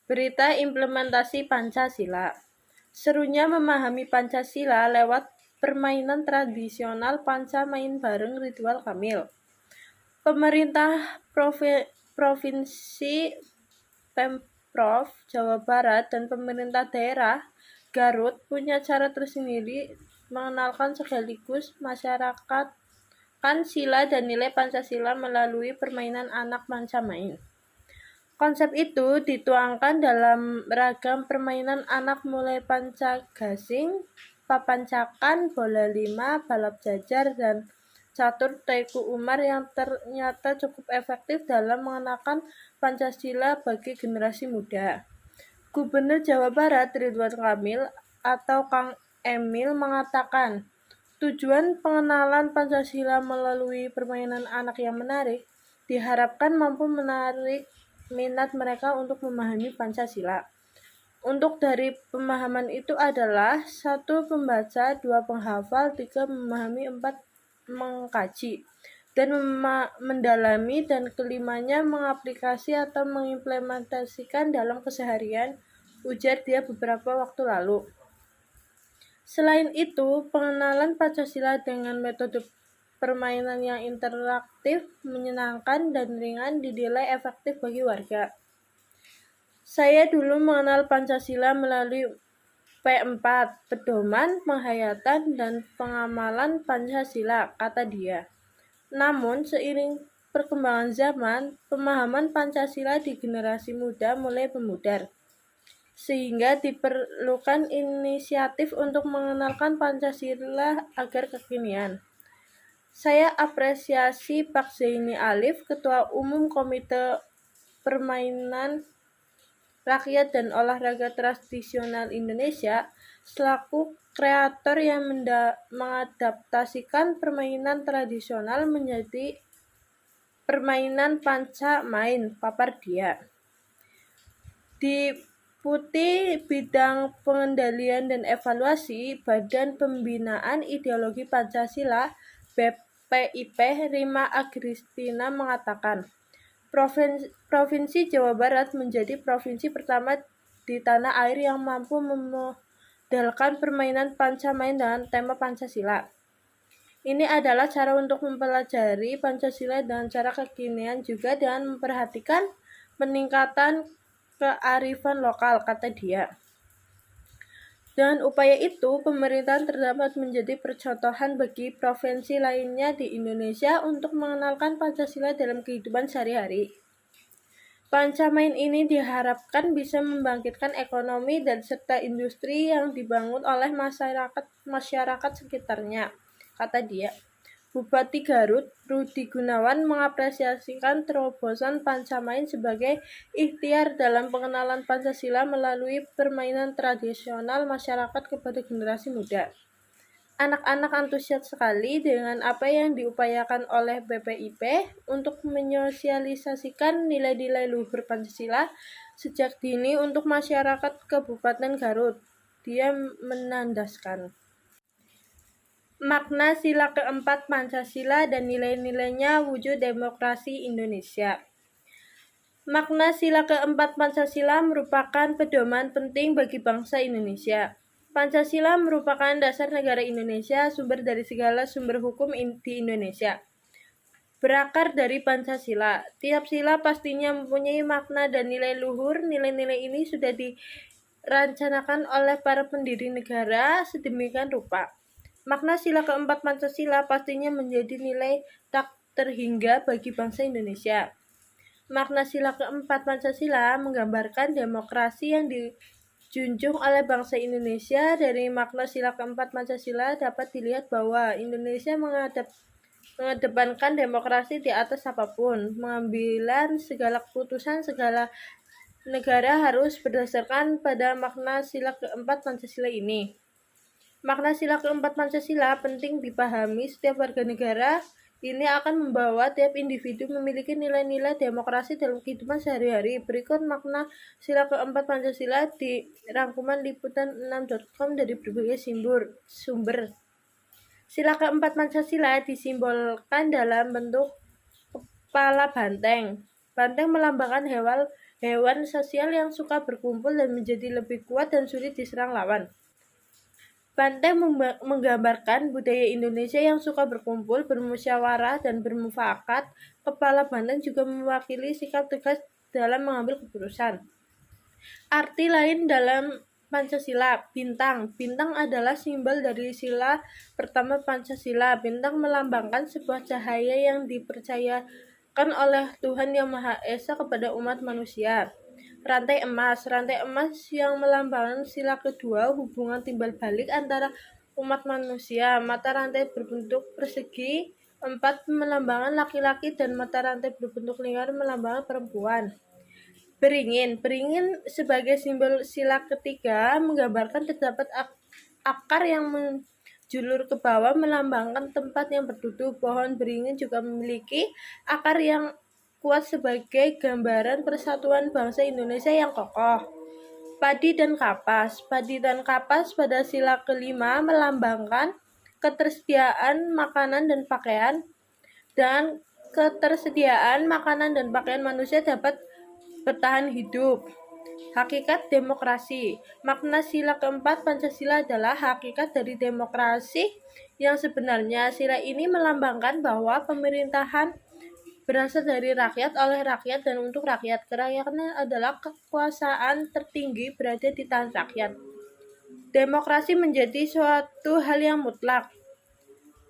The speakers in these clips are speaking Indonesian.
Berita implementasi Pancasila. Serunya memahami Pancasila lewat permainan tradisional Panca Main Bareng Ridwan Kamil. Pemerintah Provinsi Pemprov Jawa Barat dan pemerintah daerah Garut punya cara tersendiri mengenalkan sekaligus masyarakatkan sila dan nilai Pancasila melalui permainan anak panca main. Konsep itu dituangkan dalam ragam permainan anak mulai panca gasing, papancakan, bola lima, balap jajar, dan catur Teuku Umar yang ternyata cukup efektif dalam mengenalkan Pancasila bagi generasi muda. Gubernur Jawa Barat Ridwan Kamil atau Kang Emil mengatakan, tujuan pengenalan Pancasila melalui permainan anak yang menarik diharapkan mampu menarik minat mereka untuk memahami Pancasila. Untuk dari pemahaman itu adalah 1. Membaca, 2. Menghafal, 3. Memahami, 4. Mengkaji dan mendalami, dan kelimanya mengaplikasi atau mengimplementasikan dalam keseharian, ujar dia beberapa waktu lalu. Selain itu, pengenalan Pancasila dengan metode permainan yang interaktif, menyenangkan, dan ringan dinilai efektif bagi warga. Saya dulu mengenal Pancasila melalui P4, Pedoman, Penghayatan, dan Pengamalan Pancasila, kata dia. Namun, seiring perkembangan zaman, pemahaman Pancasila di generasi muda mulai memudar, sehingga diperlukan inisiatif untuk mengenalkan Pancasila agar kekinian. Saya apresiasi Pak Zaini Alif, Ketua Umum Komite Permainan Rakyat dan Olahraga Tradisional Indonesia, selaku kreator yang mengadaptasikan permainan tradisional menjadi permainan panca main, papar dia. Diputi bidang pengendalian dan evaluasi Badan Pembinaan Ideologi Pancasila BPIP, Rima Agristina mengatakan, Provinsi Jawa Barat menjadi provinsi pertama di tanah air yang mampu memodelkan permainan panca main dengan tema Pancasila. Ini adalah cara untuk mempelajari Pancasila dengan cara kekinian juga dengan memperhatikan peningkatan kearifan lokal, kata dia. Dengan upaya itu, pemerintahan terdapat menjadi percontohan bagi provinsi lainnya di Indonesia untuk mengenalkan Pancasila dalam kehidupan sehari-hari. Panca main ini diharapkan bisa membangkitkan ekonomi dan serta industri yang dibangun oleh masyarakat sekitarnya, kata dia. Bupati Garut, Rudi Gunawan, mengapresiasikan terobosan panca main sebagai ikhtiar dalam pengenalan Pancasila melalui permainan tradisional masyarakat kepada generasi muda. Anak-anak antusias sekali dengan apa yang diupayakan oleh BPIP untuk menyosialisasikan nilai-nilai luhur Pancasila sejak dini untuk masyarakat Kabupaten Garut. Dia menandaskan makna sila keempat Pancasila dan nilai-nilainya wujud demokrasi Indonesia. Makna sila keempat Pancasila merupakan pedoman penting bagi bangsa Indonesia. Pancasila merupakan dasar negara Indonesia, sumber dari segala sumber hukum di Indonesia. Berakar dari Pancasila, tiap sila pastinya mempunyai makna dan nilai luhur. Nilai-nilai ini sudah dirancanakan oleh para pendiri negara sedemikian rupa. Makna sila keempat Pancasila pastinya menjadi nilai tak terhingga bagi bangsa Indonesia. Makna sila keempat Pancasila menggambarkan demokrasi yang dijunjung oleh bangsa Indonesia. Dari makna sila keempat Pancasila dapat dilihat bahwa Indonesia mengedepankan demokrasi di atas apapun. Mengambilan segala keputusan segala negara harus berdasarkan pada makna sila keempat Pancasila ini. Makna sila keempat Pancasila penting dipahami setiap warga negara. Ini akan membawa tiap individu memiliki nilai-nilai demokrasi dalam kehidupan sehari-hari. Berikut makna sila keempat Pancasila di rangkuman liputan6.com dari berbagai sumber. Sila keempat Pancasila disimbolkan dalam bentuk kepala banteng. Banteng melambangkan hewan sosial yang suka berkumpul dan menjadi lebih kuat dan sulit diserang lawan. Banteng menggambarkan budaya Indonesia yang suka berkumpul, bermusyawarah, dan bermufakat. Kepala banteng juga mewakili sikap tegas dalam mengambil keputusan. Arti lain dalam Pancasila, bintang. Bintang adalah simbol dari sila pertama Pancasila. Bintang melambangkan sebuah cahaya yang dipercayakan oleh Tuhan Yang Maha Esa kepada umat manusia. Rantai emas yang melambangkan sila kedua, hubungan timbal balik antara umat manusia. Mata rantai berbentuk persegi 4 melambangkan laki-laki dan mata rantai berbentuk lingkar melambangkan perempuan. Beringin sebagai simbol sila ketiga menggambarkan terdapat akar yang menjulur ke bawah melambangkan tempat yang bertutup. Pohon beringin juga memiliki akar yang kuat sebagai gambaran persatuan bangsa Indonesia yang kokoh. Padi dan kapas pada sila kelima melambangkan ketersediaan makanan dan pakaian manusia dapat bertahan hidup. Hakikat demokrasi. Makna sila keempat Pancasila adalah hakikat dari demokrasi yang sebenarnya. Sila ini melambangkan bahwa pemerintahan berasal dari rakyat, oleh rakyat, dan untuk rakyat. Kerakyatan adalah kekuasaan tertinggi berada di tangan rakyat. Demokrasi menjadi suatu hal yang mutlak.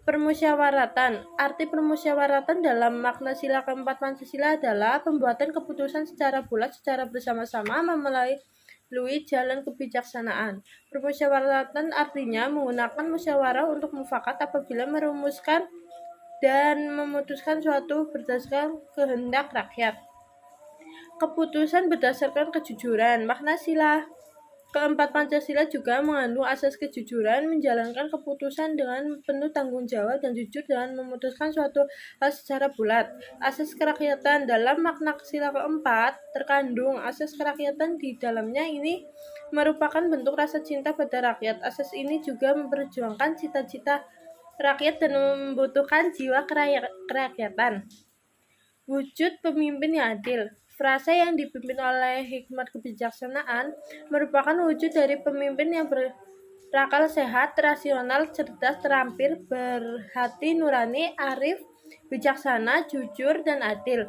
Permusyawaratan. Arti permusyawaratan dalam makna sila keempat Pancasila adalah pembuatan keputusan secara bulat, secara bersama-sama, melalui jalan kebijaksanaan. Permusyawaratan artinya menggunakan musyawarah untuk mufakat apabila merumuskan dan memutuskan suatu berdasarkan kehendak rakyat. Keputusan berdasarkan kejujuran. Makna sila keempat Pancasila juga mengandung asas kejujuran, menjalankan keputusan dengan penuh tanggung jawab dan jujur dengan memutuskan suatu hal secara bulat. Asas kerakyatan. Dalam makna sila keempat terkandung asas kerakyatan di dalamnya. Ini merupakan bentuk rasa cinta pada rakyat. Asas ini juga memperjuangkan cita-cita rakyat dan membutuhkan jiwa kerakyatan. Wujud pemimpin yang adil. Frasa yang dipimpin oleh hikmat kebijaksanaan merupakan wujud dari pemimpin yang berakal sehat, rasional, cerdas, terampil, berhati nurani, arif, bijaksana, jujur, dan adil.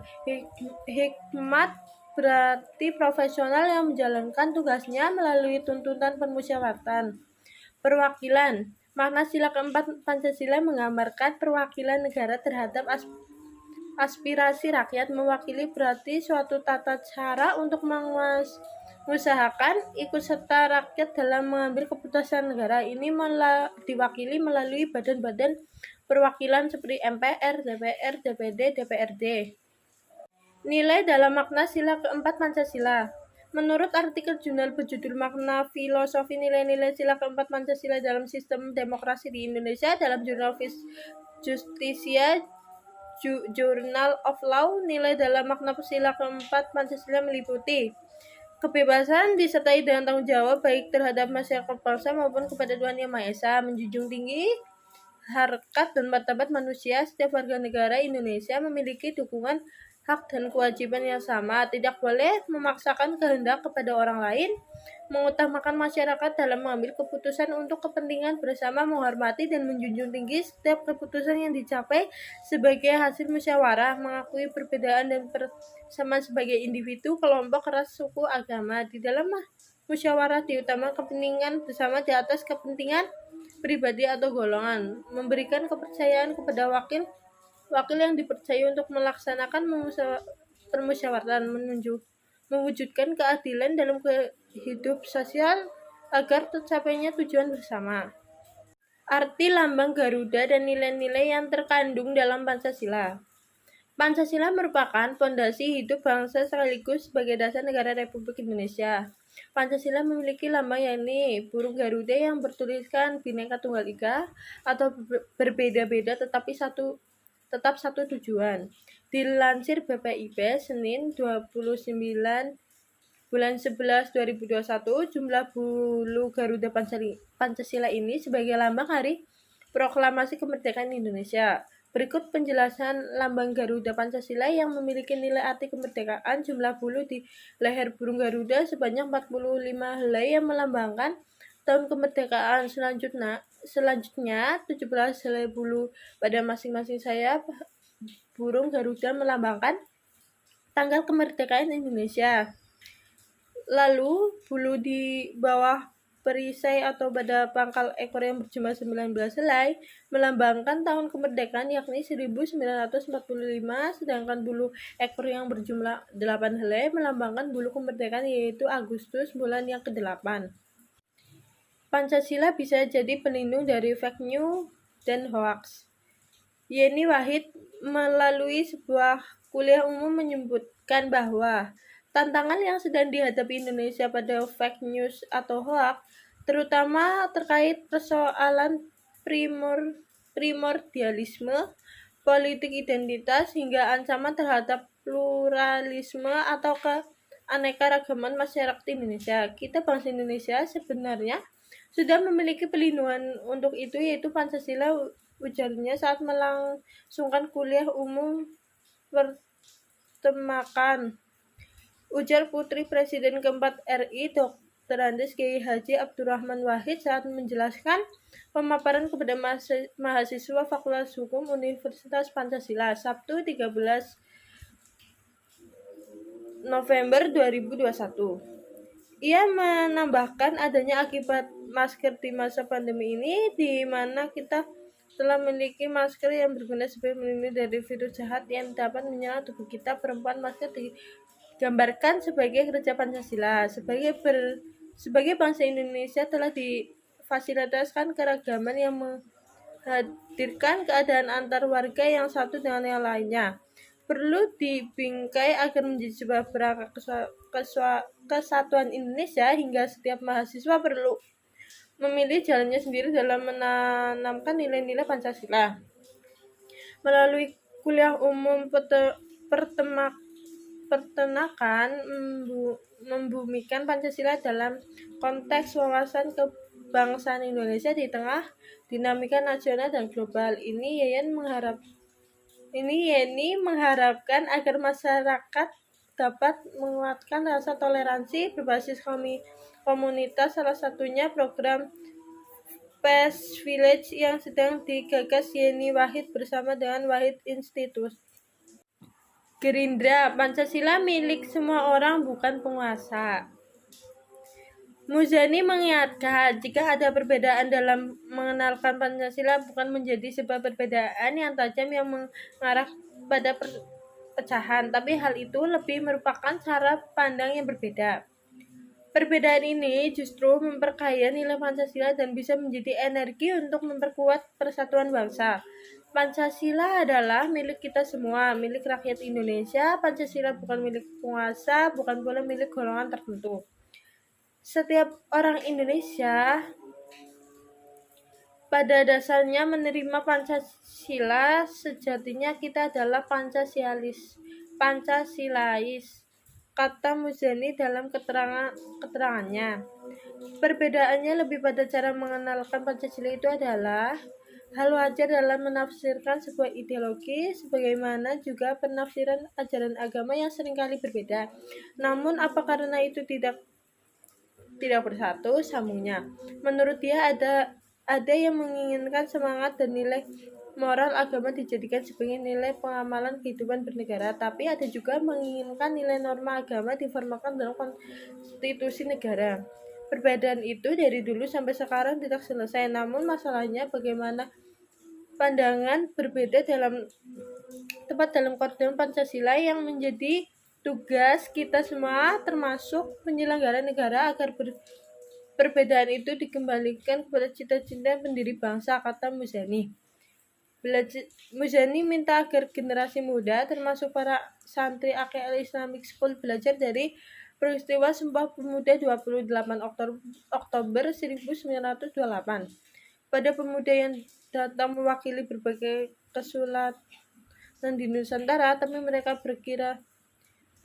Hikmat berarti profesional yang menjalankan tugasnya melalui tuntutan permusyawaratan. Perwakilan. Makna sila keempat Pancasila menggambarkan perwakilan negara terhadap aspirasi rakyat. Mewakili berarti suatu tata cara untuk mengusahakan ikut serta rakyat dalam mengambil keputusan negara. Ini diwakili melalui badan-badan perwakilan seperti MPR, DPR, DPD, DPRD. Nilai dalam makna sila keempat Pancasila. Menurut artikel jurnal berjudul Makna Filosofi Nilai-nilai Sila keempat Pancasila dalam Sistem Demokrasi di Indonesia dalam jurnal Justitia Journal of Law, nilai dalam makna sila keempat Pancasila meliputi kebebasan disertai dengan tanggung jawab baik terhadap masyarakat bangsa maupun kepada Tuhan Yang Maha Esa, menjunjung tinggi harkat dan martabat manusia. Setiap warga negara Indonesia memiliki dukungan, hak dan kewajiban yang sama, tidak boleh memaksakan kehendak kepada orang lain, mengutamakan masyarakat dalam mengambil keputusan untuk kepentingan bersama, menghormati dan menjunjung tinggi setiap keputusan yang dicapai sebagai hasil musyawarah, mengakui perbedaan dan persamaan sebagai individu, kelompok, ras, suku, agama. Di dalam musyawarah diutamakan kepentingan bersama di atas kepentingan pribadi atau golongan, memberikan kepercayaan kepada wakil yang dipercaya untuk melaksanakan permusyawaratan, mewujudkan keadilan dalam hidup sosial agar tercapainya tujuan bersama. Arti lambang Garuda dan nilai-nilai yang terkandung dalam Pancasila. Pancasila merupakan fondasi hidup bangsa sekaligus sebagai dasar negara Republik Indonesia. Pancasila memiliki lambang yakni burung Garuda yang bertuliskan Bhinneka Tunggal Ika atau berbeda-beda tetap satu tujuan. Dilansir BPIP Senin 29 bulan 11 2021, jumlah bulu Garuda Pancasila ini sebagai lambang Hari Proklamasi Kemerdekaan Indonesia. Berikut penjelasan lambang Garuda Pancasila yang memiliki nilai arti kemerdekaan. Jumlah bulu di leher burung Garuda sebanyak 45 helai yang melambangkan tahun kemerdekaan. Selanjutnya 17 helai bulu pada masing-masing sayap burung Garuda melambangkan tanggal kemerdekaan Indonesia. Lalu bulu di bawah perisai atau pada pangkal ekor yang berjumlah 19 helai melambangkan tahun kemerdekaan yakni 1945, sedangkan bulu ekor yang berjumlah 8 helai melambangkan bulu kemerdekaan yaitu Agustus bulan yang ke-8. Pancasila bisa jadi pelindung dari fake news dan hoax. Yeni Wahid melalui sebuah kuliah umum menyebutkan bahwa tantangan yang sedang dihadapi Indonesia pada fake news atau hoax, terutama terkait persoalan primordialisme, politik identitas, hingga ancaman terhadap pluralisme atau keanekaragaman masyarakat Indonesia. Kita bangsa Indonesia sebenarnya sudah memiliki pelindungan untuk itu, yaitu Pancasila, ujarnya saat melangsungkan kuliah umum pertemakan. Ujar Putri Presiden keempat RI Dr. Andes Kiai Haji Abdurrahman Wahid saat menjelaskan pemaparan kepada mahasiswa Fakultas Hukum Universitas Pancasila Sabtu 13 November 2021. Ia menambahkan adanya akibat masker di masa pandemi ini, di mana kita telah memiliki masker yang berguna sebagai melindungi dari virus jahat yang dapat menyerang tubuh kita. Perempuan masker digambarkan sebagai kerja Pancasila. Sebagai bangsa Indonesia telah difasilitasikan keragaman yang menghadirkan keadaan antar warga yang satu dengan yang lainnya. Perlu dibingkai agar menjadi sebuah perangkat kesatuan Indonesia, hingga setiap mahasiswa perlu memilih jalannya sendiri dalam menanamkan nilai-nilai Pancasila. Melalui kuliah umum pertenakan membumikan Pancasila dalam konteks wawasan kebangsaan Indonesia di tengah dinamika nasional dan global. Yeni mengharapkan agar masyarakat dapat menguatkan rasa toleransi berbasis komunitas, salah satunya program Peace Village yang sedang digagas Yeni Wahid bersama dengan Wahid Institute. Gerindra, Pancasila milik semua orang, bukan penguasa. Muzani mengingatkan, jika ada perbedaan dalam mengenalkan Pancasila bukan menjadi sebuah perbedaan yang tajam yang mengarah pada perpecahan, tapi hal itu lebih merupakan cara pandang yang berbeda. Perbedaan ini justru memperkaya nilai Pancasila dan bisa menjadi energi untuk memperkuat persatuan bangsa. Pancasila adalah milik kita semua, milik rakyat Indonesia. Pancasila bukan milik penguasa, bukan pula milik golongan tertentu. Setiap orang Indonesia pada dasarnya menerima Pancasila. Sejatinya kita adalah Pancasilais, kata Muzani dalam keterangannya. Perbedaannya lebih pada cara mengenalkan Pancasila. Itu adalah hal wajar dalam menafsirkan sebuah ideologi, sebagaimana juga penafsiran ajaran agama yang seringkali berbeda. Namun, apa karena itu tidak bersatu? Sambungnya, menurut dia ada yang menginginkan semangat dan nilai moral agama dijadikan sebagai nilai pengamalan kehidupan bernegara, tapi ada juga menginginkan nilai norma agama diformalkan dalam konstitusi negara. Perbedaan itu dari dulu sampai sekarang tidak selesai, namun masalahnya bagaimana pandangan berbeda tepat dalam koridor Pancasila yang menjadi tugas kita semua, termasuk penyelenggara negara, agar perbedaan itu dikembalikan kepada cita-cita pendiri bangsa, kata Muzani. Muzani minta agar generasi muda, termasuk para santri AKL Islamic School, belajar dari peristiwa Sumpah Pemuda 28 Oktober 1928. Pada pemuda yang datang mewakili berbagai kesultanan di Nusantara, tapi mereka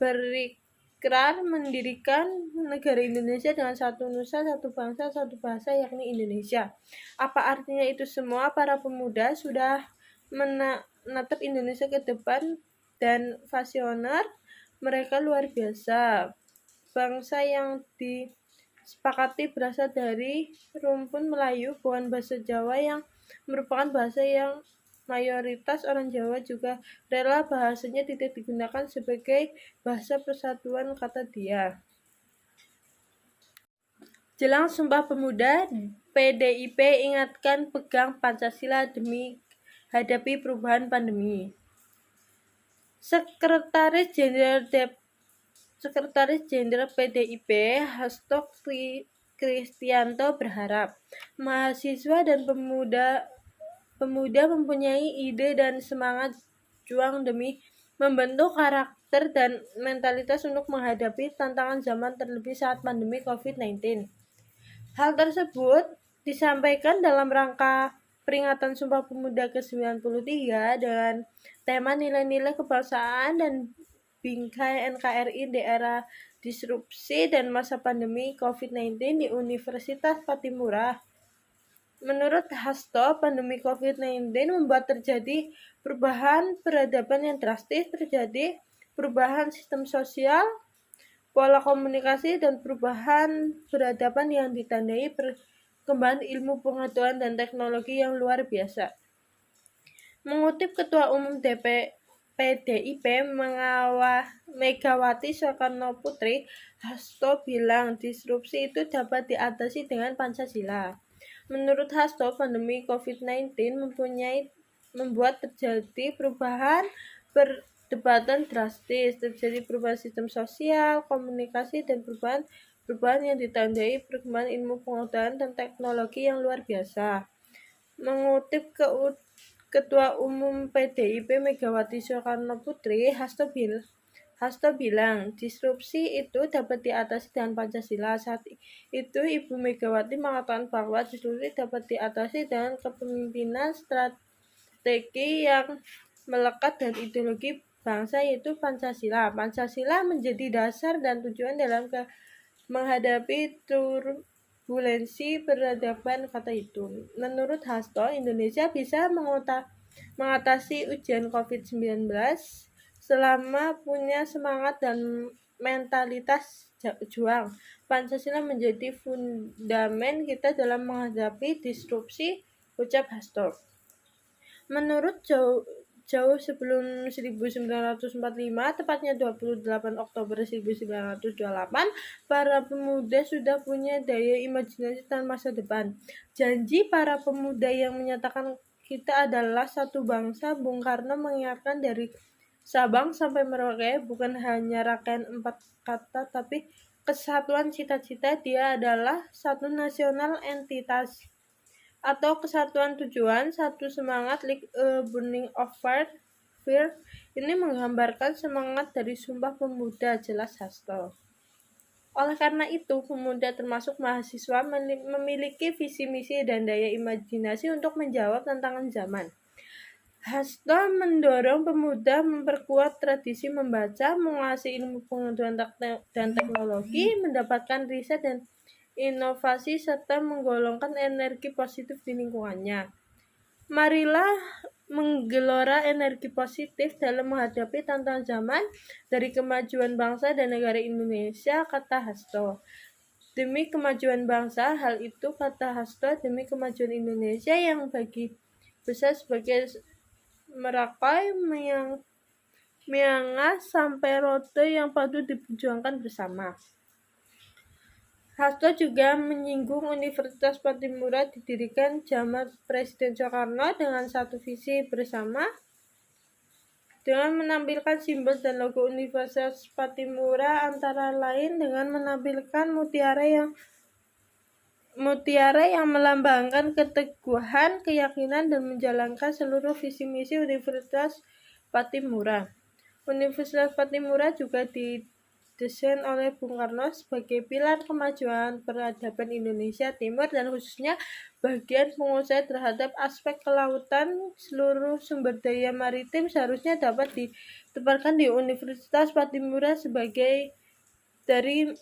berikrar mendirikan negara Indonesia dengan satu nusa, satu bangsa, satu bahasa, yakni Indonesia. Apa artinya itu semua? Para pemuda sudah menatap Indonesia ke depan dan visioner mereka luar biasa. Bangsa yang disepakati berasal dari rumpun Melayu, bukan bahasa Jawa yang merupakan bahasa yang mayoritas orang Jawa juga rela bahasanya tidak digunakan sebagai bahasa persatuan, kata dia. Jelang Sumpah Pemuda, PDIP ingatkan pegang Pancasila demi hadapi perubahan pandemi. Sekretaris Jenderal PDIP Hasto Kristianto berharap mahasiswa dan pemuda mempunyai ide dan semangat juang demi membentuk karakter dan mentalitas untuk menghadapi tantangan zaman, terlebih saat pandemi COVID-19. Hal tersebut disampaikan dalam rangka peringatan Sumpah Pemuda ke-93 dengan tema nilai-nilai kebangsaan dan bingkai NKRI di era disrupsi dan masa pandemi COVID-19 di Universitas Patimura. Menurut Hasto, pandemi COVID-19 membuat terjadi perubahan peradaban yang drastis, terjadi perubahan sistem sosial, pola komunikasi, dan perubahan peradaban yang ditandai perkembangan ilmu pengetahuan dan teknologi yang luar biasa. Mengutip Ketua Umum PDIP Megawati Soekarnoputri, Hasto bilang disrupsi itu dapat diatasi dengan Pancasila. Menurut Hasto, pandemi COVID-19 membuat terjadi perubahan perdebatan drastis, terjadi perubahan sistem sosial, komunikasi, dan perubahan yang ditandai perkembangan ilmu pengetahuan dan teknologi yang luar biasa. Mengutip Ketua Umum PDIP Megawati Soekarnoputri, Hasto bilang, disrupsi itu dapat diatasi dengan Pancasila. Saat itu, Ibu Megawati mengatakan bahwa disrupsi dapat diatasi dengan kepemimpinan strategi yang melekat dan ideologi bangsa, yaitu Pancasila. Pancasila menjadi dasar dan tujuan dalam menghadapi turbulensi peradaban, kata itu. Menurut Hasto, Indonesia bisa mengatasi ujian COVID-19 selama punya semangat dan mentalitas juang. Pancasila menjadi fundamen kita dalam menghadapi disrupsi, ucap Hasto. Menurut jauh sebelum 1945, tepatnya 28 Oktober 1928, para pemuda sudah punya daya imajinasi dan masa depan. Janji para pemuda yang menyatakan kita adalah satu bangsa, Bung Karno mengingatkan dari Sabang sampai Merauke bukan hanya rangkaian 4 kata, tapi kesatuan cita-cita. Dia adalah satu nasional entitas atau kesatuan tujuan, satu semangat, like a burning of fire. Ini menggambarkan semangat dari Sumpah Pemuda, jelas Hasto. Oleh karena itu, pemuda termasuk mahasiswa memiliki visi misi dan daya imajinasi untuk menjawab tantangan zaman. Hasto mendorong pemuda memperkuat tradisi membaca, menguasai ilmu pengetahuan dan teknologi, mendapatkan riset dan inovasi, serta menggolongkan energi positif di lingkungannya. Marilah menggelora energi positif dalam menghadapi tantangan zaman dari kemajuan bangsa dan negara Indonesia, kata Hasto. Demi kemajuan bangsa, hal itu, kata Hasto, demi kemajuan Indonesia yang bagi besar sebagai Merakai, Miangas, sampai Rote yang patut diperjuangkan bersama. Hasto juga menyinggung Universitas Patimura didirikan zaman Presiden Soekarno dengan satu visi bersama, dengan menampilkan simbol dan logo Universitas Patimura, antara lain dengan menampilkan mutiara yang melambangkan keteguhan, keyakinan, dan menjalankan seluruh visi misi Universitas Patimura. Universitas Patimura juga didesain oleh Bung Karno sebagai pilar kemajuan peradaban Indonesia Timur dan khususnya bagian pengusahaan terhadap aspek kelautan. Seluruh sumber daya maritim seharusnya dapat ditempatkan di Universitas Patimura sebagai dari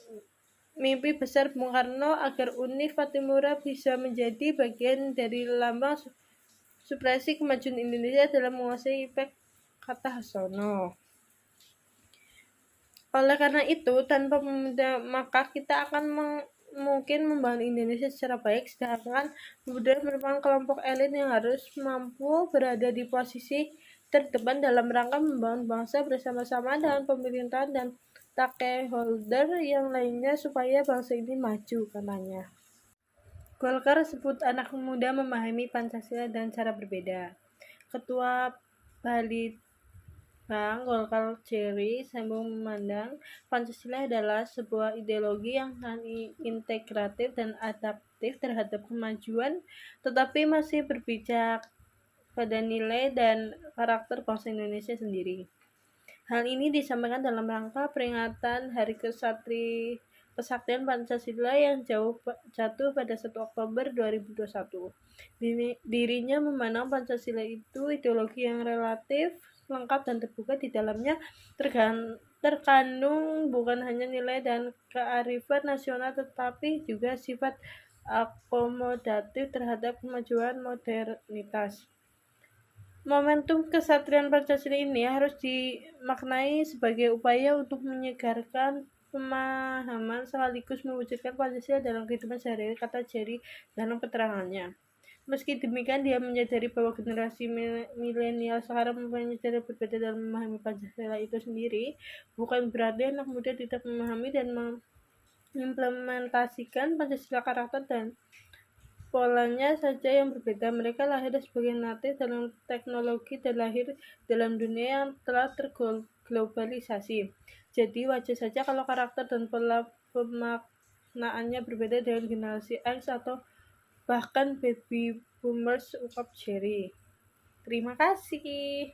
mimpi besar Bung Karno agar Univ Patimura bisa menjadi bagian dari lambang supresi kemajuan Indonesia dalam menguasai IPEK, kata Hasono. Oleh karena itu, tanpa pemuda maka kita akan mungkin membangun Indonesia secara baik, sedangkan pemuda merupakan kelompok elit yang harus mampu berada di posisi terdepan dalam rangka membangun bangsa bersama-sama dengan pemerintahan dan stakeholder yang lainnya supaya bangsa ini maju, katanya. Golkar sebut anak muda memahami Pancasila dan cara berbeda. Ketua Balitbang Golkar Jerry sambung memandang Pancasila adalah sebuah ideologi yang sangat integratif dan adaptif terhadap kemajuan, tetapi masih berpijak pada nilai dan karakter bangsa Indonesia sendiri. Hal ini disampaikan dalam rangka peringatan Hari Kesaktian Pancasila yang jatuh pada 1 Oktober 2021. Dirinya memandang Pancasila itu ideologi yang relatif lengkap dan terbuka. Di dalamnya terkandung bukan hanya nilai dan kearifan nasional, tetapi juga sifat akomodatif terhadap kemajuan modernitas. Momentum kesatuan Pancasila ini harus dimaknai sebagai upaya untuk menyegarkan pemahaman sekaligus mewujudkan Pancasila dalam kehidupan sehari-hari, kata Jerry dalam keterangannya. Meski demikian, dia menyadari bahwa generasi milenial sekarang mempunyai cara berbeda dalam memahami Pancasila itu sendiri. Bukan berarti anak muda tidak memahami dan mengimplementasikan Pancasila, karakter dan polanya saja yang berbeda. Mereka lahir sebagai natif dalam teknologi dan lahir dalam dunia yang telah terglobalisasi. Jadi wajar saja kalau karakter dan pola pemaknaannya berbeda dengan generasi X atau bahkan baby boomers, ungkap Jerry. Terima kasih.